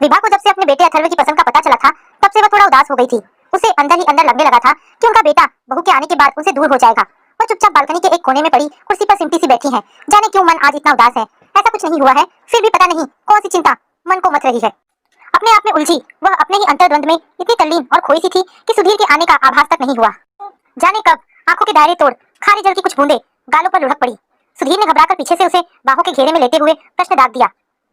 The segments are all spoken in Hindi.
विभा को जब से अपने बेटे अथर्व की पसंद का पता चला था, तब से वह थोड़ा उदास हो गई थी। उसे अंदर ही अंदर लगने लगा था कि उनका बेटा बहू के आने के बाद उनसे दूर हो जाएगा। वह चुपचाप बालकनी के एक कोने में पड़ी कुर्सी पर सिमटी सी बैठी है। जाने क्यों मन आज इतना उदास है। ऐसा कुछ नहीं हुआ है, फिर भी पता नहीं कौन सी चिंता मन को मथ रही है। अपने आप में उलझी वह अपने ही अंतर्द्वंद में इतनी तल्लीन और खोई सी थी कि सुधीर के आने का आभास तक नहीं हुआ। जाने कब आंखों के दायरे तोड़ खारे जल की कुछ बूंदे गालों पर लुढ़क पड़ी। सुधीर ने घबराकर पीछे से उसे बाहों के घेरे में लेते हुए प्रश्न दाग दिया,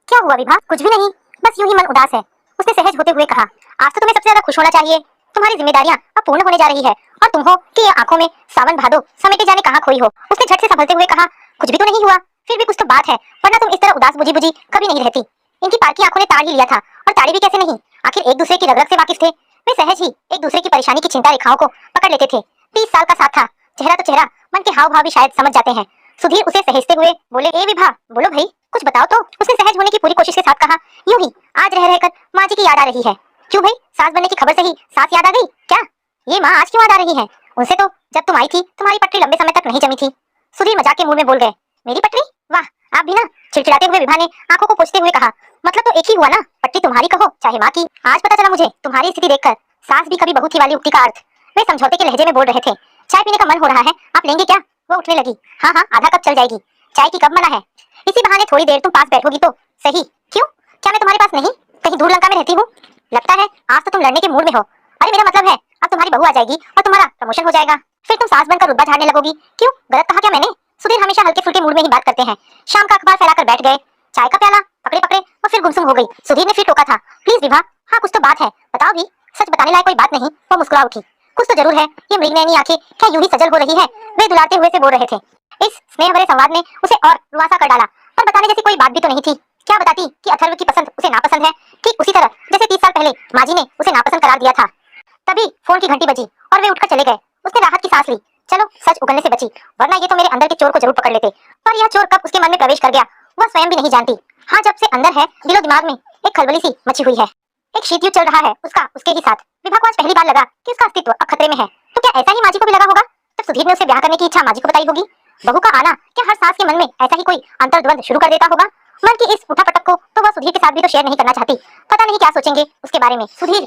क्या हुआ विभा? कुछ भी नहीं, बस यूं ही मन उदास है। उसने सहज होते हुए कहा, आज तो तुम्हें सबसे ज्यादा खुश होना चाहिए। तुम्हारी जिम्मेदारियां अब पूर्ण होने जा रही है और तुम हो कि ये आंखों में सावन भादो समेटे जाने कहाँ खोई हो। उसने झट से संभलते हुए कहा, कुछ भी तो नहीं हुआ, फिर भी कुछ तो बात है, वरना तुम इस तरह उदास बुझी बुझी कभी नहीं रहती। इनकी पारकी आंखों ने ताड़ ही लिया था, और ताड़ी भी कैसे नहीं, आखिर एक दूसरे की रग रग से वाकिफ थे। वे सहज ही एक दूसरे की परेशानी की चिंता रेखाओं को पकड़ लेते थे। 30 साल का साथ था, चेहरा तो चेहरा, मन के हाव भाव भी शायद समझ जाते हैं। सुधीर उसे सहेजते हुए बोले, ए विभा, बोलो भाई, कुछ बताओ तो। उसने सहज होने की पूरी कोशिश के साथ कहा, यूं ही आज रह रहकर माँ जी की याद आ रही है। क्यों भाई, सास बनने की खबर से ही सास याद आ गई क्या? ये माँ आज क्यों याद आ रही है? उनसे तो जब तुम आई थी तुम्हारी पटरी लंबे समय तक नहीं जमी थी। सुधीर मजाक के मूड में बोल गए, मेरी पटरी? वाह, आप भी ना। चिड़चिड़ाते हुए विभा ने आंखों को पोंछते हुए कहा, मतलब तो एक ही हुआ ना, पटरी तुम्हारी कहो चाहे माँ की। आज पता चला मुझे तुम्हारी स्थिति देखकर, सास भी कभी बहू थी वाली उक्ति का अर्थ। वे समझौते के लहजे में बोल रहे थे। चाय पीने का मन हो रहा है, आप लेंगे क्या? वो उठने लगी, हाँ हाँ, आधा कप चल जाएगी। चाय की कब मना है? इसी बहाने थोड़ी देर तुम पास बैठोगी तो सही। क्यों, क्या मैं तुम्हारे पास नहीं, कहीं दूर लंका में रहती हूँ? लगता है आज तो तुम लड़ने के मूड में हो। अरे मेरा मतलब है, अब तुम्हारी बहू आ जाएगी और तुम्हारा प्रमोशन हो जाएगा, फिर तुम सास बनकर रुतबा झाड़ने लगोगी। क्यों, गलत कहा क्या मैंने? सुधीर हमेशा हल्के फुल्के मूड में ही बात करते हैं। शाम का अखबार फैलाकर बैठ गए, चाय का प्याला पकड़े पकड़े और फिर गुमसुम हो गई। सुधीर ने फिर टोका था, प्लीज विभा, हाँ कुछ तो बात है, बताओ भी। सच बताने लायक कोई बात नहीं, वो मुस्कुरा उठी। कुछ तो जरूर है, ये मृगनयनी आंखें क्या यूं ही सजल हो रही है? वे दुलारते हुए से बोल रहे थे। इस स्नेह भरे संवाद ने उसे और रुआसा कर डाला, पर बताने जैसी कोई बात भी तो नहीं थी। क्या बताती कि अथर्व की पसंद उसे नापसंद है, ठीक उसी तरह जैसे 30 साल पहले माँ जी ने उसे नापसंद करार दिया था। तभी फोन की घंटी बजी और वे उठकर चले गए। उसने राहत की सांस ली, चलो सच उगलने से बची, वरना ये तो मेरे अंदर के चोर को जरूर पकड़ लेते। पर यह चोर कब उसके मन में प्रवेश कर गया वह स्वयं भी नहीं जानती। हाँ, जब से अंदर है, दिलो दिमाग में एक खलबली सी मची हुई है। एक शीत युद्ध चल रहा है उसका उसके ही साथ। विभा को आज पहली बार लगा कि उसका अस्तित्व अब खतरे में है। तो क्या ऐसा ही माँ जी को भी लगा होगा जब सुधीर ने उसे ब्याह करने की इच्छा माँ जी को बताई होगी? बहू का आना क्या हर सास के मन में ऐसा ही कोई अंतर्द्वंद शुरू कर देता होगा? मन की इस उठापटक को तो वह सुधीर के साथ भी तो शेयर नहीं करना चाहती। पता नहीं क्या सोचेंगे उसके बारे में सुधीर,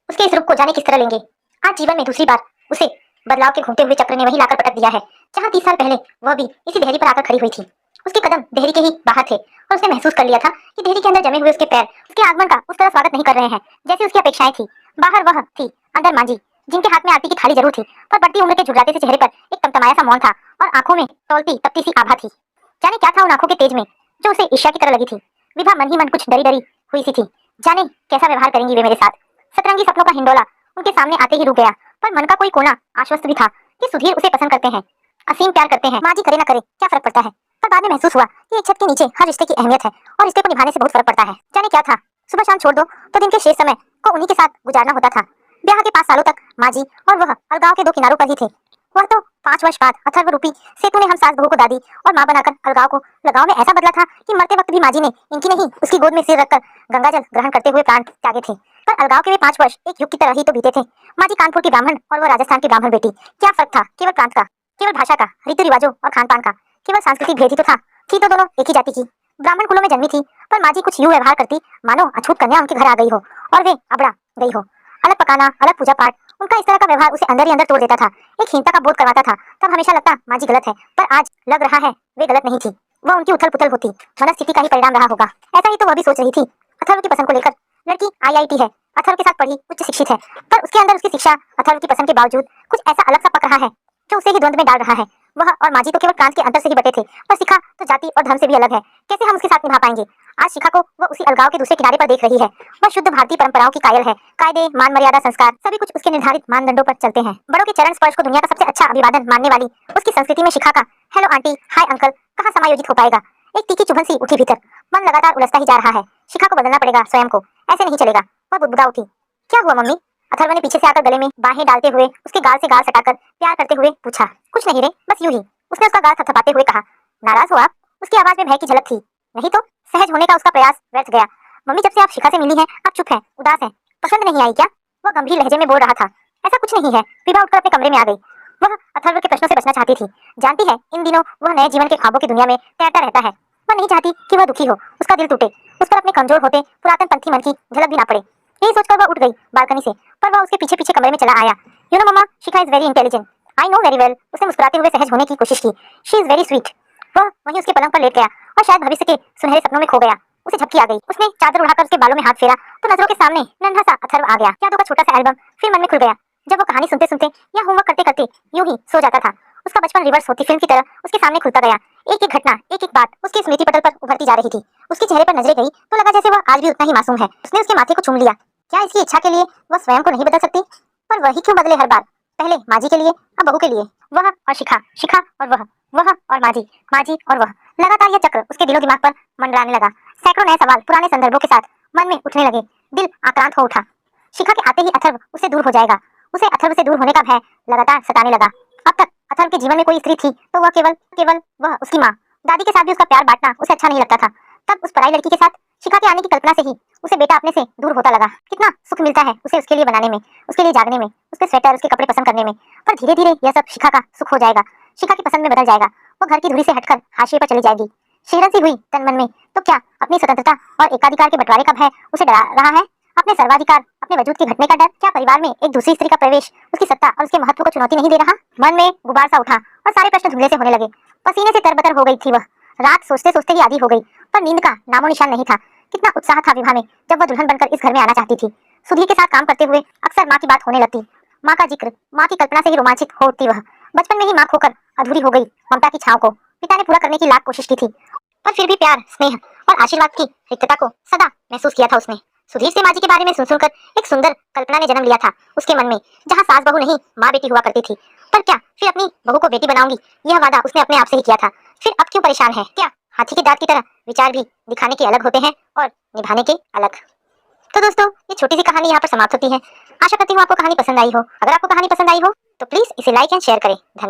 उसके इस रूप को जाने किस तरह लेंगे। आज जीवन में दूसरी बार उसे बदलाव के घूमते हुए चक्र ने वही लाकर पटक दिया है, जहाँ 30 साल पहले वह भी इसी देहरी पर आकर खड़ी हुई थी। उसके कदम देहरी के ही बाहर थे और उसने महसूस कर लिया था कि देहरी के अंदर जमे हुए उसके पैर उसके आगमन का उस तरह स्वागत नहीं कर रहे हैं जैसे उसकी अपेक्षाएं थी। बाहर वह थी, अंदर माँ जी, जिनके हाथ में आरती की थाली जरूर थी, पर बढ़ती उम्र के झुर्राते से चेहरे पर एक तमतमाया सा मौन था और आंखों में तौलती तपती सी आभा थी। जाने क्या था उन आंखों के तेज में जो उसे ईर्ष्या की तरह लगी थी। विभा मन ही मन कुछ डरी डरी हुई सी थी, जाने कैसा व्यवहार करेंगी वे मेरे साथ। सतरंगी सपनों का हिंडोला उनके सामने आते ही रुक गया, पर मन का कोई कोना आश्वस्त भी था कि सुधीर उसे पसंद करते हैं, असीम प्यार करते हैं। माँ जी करे ना करे क्या फर्क पड़ता है? पर बाद में महसूस हुआ कि एक छत के नीचे हर रिश्ते की अहमियत है और रिश्ते को निभाने से बहुत फर्क पड़ता है। जाने क्या था, सुबह शाम छोड़ दो तो दिन के शेष समय को उन्हीं के साथ गुजारना होता था। ब्याह के 5 सालों तक माँ जी और वह अलगाव के दो किनारों पर ही थे। वह तो 5 वर्ष बाद अथर्व रूपी सेतु ने हम सास बहू को दादी और माँ बनाकर अलगाव को लगाव में ऐसा बदला था कि मरते वक्त भी माँ जी ने इनकी नहीं उसकी गोद में सिर रखकर गंगाजल ग्रहण करते हुए प्राण त्यागे थे। पर अलगाव के वे 5 वर्ष एक युग की तरह ही तो बीते थे। माँ जी कानपुर की ब्राह्मण और वह राजस्थान की ब्राह्मण बेटी। क्या फर्क था? केवल प्रांत का, केवल भाषा का, रीति रिवाजों और खान पान का, केवल सांस्कृतिक भेद ही तो था। थी तो दोनों एक ही जाति की, ब्राह्मण कुलों में जन्मी थी, पर माँ जी कुछ यूं व्यवहार करती मानो अछूत कन्या उनके घर आ गई हो और वे अबड़ा गई हो। अलग पकाना, अलग पूजा पाठ, उनका इस तरह का व्यवहार उसे अंदर ही अंदर तोड़ देता था, एक हीनता का बोध करवाता था। तब हमेशा लगता माँ जी गलत है, पर आज लग रहा है वे गलत नहीं थी। वह उनकी उथल पुथल होती मनस्थिति का ही परिणाम रहा होगा। ऐसा ही तो वह भी सोच रही थी। अथर्व की पसंद को लेकर, लड़की आईआईटी है, अथर्व के साथ पढ़ी, उच्च शिक्षित है, पर उसके अंदर उसकी शिक्षा अथर्व की पसंद के बावजूद कुछ ऐसा अलग सा पक रहा है जो उसे ही द्वंद में डाल रहा है। वह और माँ जी तो केवल प्रांत के अंतर से ही बटे थे, पर शिखा तो जाति और धर्म से भी अलग है। कैसे हम उसके साथ निभा पाएंगे? आज शिखा को वह उसी अलगाव के दूसरे किनारे पर देख रही है। वह शुद्ध भारतीय परंपराओं की कायल है। कायदे, मान मर्यादा, संस्कार सभी कुछ उसके निर्धारित मानदंडों पर चलते हैं। बड़ों के चरण स्पर्श को दुनिया का सबसे अच्छा अभिवादन मानने वाली उसकी संस्कृति में शिखा का हेलो आंटी, हाय अंकल कहाँ समायोजित हो पाएगा? एक तीखी चुभन सी उठी भीतर, मन लगातार उलझता ही जा रहा है। शिखा को बदलना पड़ेगा स्वयं को, ऐसे नहीं चलेगा। वह बुदबुदा उठी, क्या हुआ मम्मी? अथर्व ने पीछे से आकर गले में बाहें डालते हुए उसके गाल से गाल सटाकर प्यार करते हुए पूछा। कुछ नहीं रे, बस यूं ही। उसने उसका गाल थपथपाते हुए कहा। नाराज हो आप? उसकी आवाज में भय की झलक थी। नहीं तो, सहज होने का उसका प्रयास व्यर्थ गया। मम्मी जब से आप शिखा से मिली हैं, आप चुप हैं, उदास हैं, पसंद नहीं आई क्या? वह गंभीर लहजे में बोल रहा था। ऐसा कुछ नहीं है। विभा उठकर अपने कमरे में आ गई। वह अथर्व के प्रश्नों से बचना चाहती थी। जानती है इन दिनों वह नए जीवन के ख्वाबों की दुनिया में तैरता रहता है। वह नहीं चाहती कि वह दुखी हो, उसका दिल टूटे, उस पर अपने कमजोर होते पुरातन पंथी मन की झलक भी ना पड़े। यही सोचकर वह उठ गई बालकनी से, पर वह उसके पीछे पीछे कमरे में चला आया। You know mamma, Shikha is very intelligent. I know very well. उसने मुस्कुराते हुए सहज होने की कोशिश की। She is very sweet. वह वहीं उसके पलंग पर लेट गया और शायद भविष्य के सुनहरे सपनों में खो गया। उसे झपकी आ गई। उसने चादर उड़ाकर उसके बालों में हाथ फेरा तो नजरों के सामने नन्हा सा अथर्व आ गया। यादों का छोटा सा एल्बम फिर मन में खुल गया। जब वो कहानी सुनते सुनते या होमवर्क करते करते यूं ही सो जाता था, उसका बचपन रिवर्स होती फिल्म की तरह उसके सामने खुलता गया। एक एक घटना, एक एक बात उसके स्मृति पटल पर उभरती जा रही थी। उसके चेहरे पर नजरें गई तो लगा जैसे वह आज भी उतना ही मासूम है। उसने उसके माथे को चूम लिया। क्या इसकी इच्छा के लिए वह स्वयं को नहीं बदल सकती? पर वही क्यों बदले हर बार? पहले माँ जी के लिए, अब बहू के लिए। वह और शिखा, शिखा और वह और माँ जी और वह। लगातार यह चक्र उसके दिलो दिमाग पर मंडराने लगा। सैकड़ों नए सवाल पुराने संदर्भों के साथ मन में उठने लगे। दिल आक्रांत हो उठा। शिखा के आते ही अथर्व उससे दूर हो जाएगा। उसे अथर्व से दूर होने का भय लगातार सताने लगा। अब तक अथर्व के जीवन में कोई स्त्री थी तो वह केवल केवल वह उसकी माँ। दादी के साथ भी उसका प्यार बांटना उसे अच्छा नहीं लगता था। तब उस पराई लड़की के साथ शिखा के आने की कल्पना से ही उसे बेटा अपने से दूर होता लगा। कितना सुख मिलता है उसे उसके लिए बनाने में, उसके लिए जागने में, उसके स्वेटर, उसके कपड़े पसंद करने में। पर धीरे धीरे यह सब शिखा का सुख हो जाएगा, शिखा की पसंद में बदल जाएगा। वो घर की धुरी से हटकर हाशिए पर चली जाएगी। शेरन सी हुई तन मन में। तो क्या अपनी स्वतंत्रता और एकाधिकार के बंटवारे का भय उसे डरा रहा है? अपने सर्वाधिकार, अपने वजूद के घटने का डर? क्या परिवार में एक दूसरी स्त्री का प्रवेश उसकी सत्ता और उसके महत्व को चुनौती नहीं दे रहा? मन में गुबार सा उठा और सारे प्रश्न धुंधले से होने लगे। पसीने से तरबतर हो गई थी वह। रात सोचते सोचते ही आधी हो गई, पर नींद का नामो निशान नहीं था। कितना उत्साह था विवाह में, जब वह दुल्हन बनकर इस घर में आना चाहती थी। सुधीर के साथ काम करते हुए अक्सर माँ की बात होने लगती। माँ का जिक्र, माँ की कल्पना से ही रोमांचित हो उठती वह। बचपन में ही माँ खोकर अधूरी हो गई ममता की छाव को पिता ने पूरा करने की लाख कोशिश की थी, पर फिर भी प्यार, स्नेह और आशीर्वाद की रिक्तता को सदा महसूस किया था उसने। सुधीर से माँ जी के बारे में सुन सुनकर एक सुंदर कल्पना ने जन्म लिया था उसके मन में, जहाँ सास बहू नहीं माँ बेटी हुआ करती थी। पर क्या फिर अपनी बहू को बेटी बनाऊंगी, यह वादा उसने अपने आप से ही किया था। फिर अब क्यों परेशान है? क्या हाथी के दांत की तरह विचार भी दिखाने के अलग होते हैं और निभाने के अलग? तो दोस्तों, ये छोटी सी कहानी यहाँ पर समाप्त होती है। आशा करती हूँ आपको कहानी पसंद आई हो। अगर आपको कहानी पसंद आई हो तो प्लीज इसे लाइक एंड शेयर करें। धन्यवाद।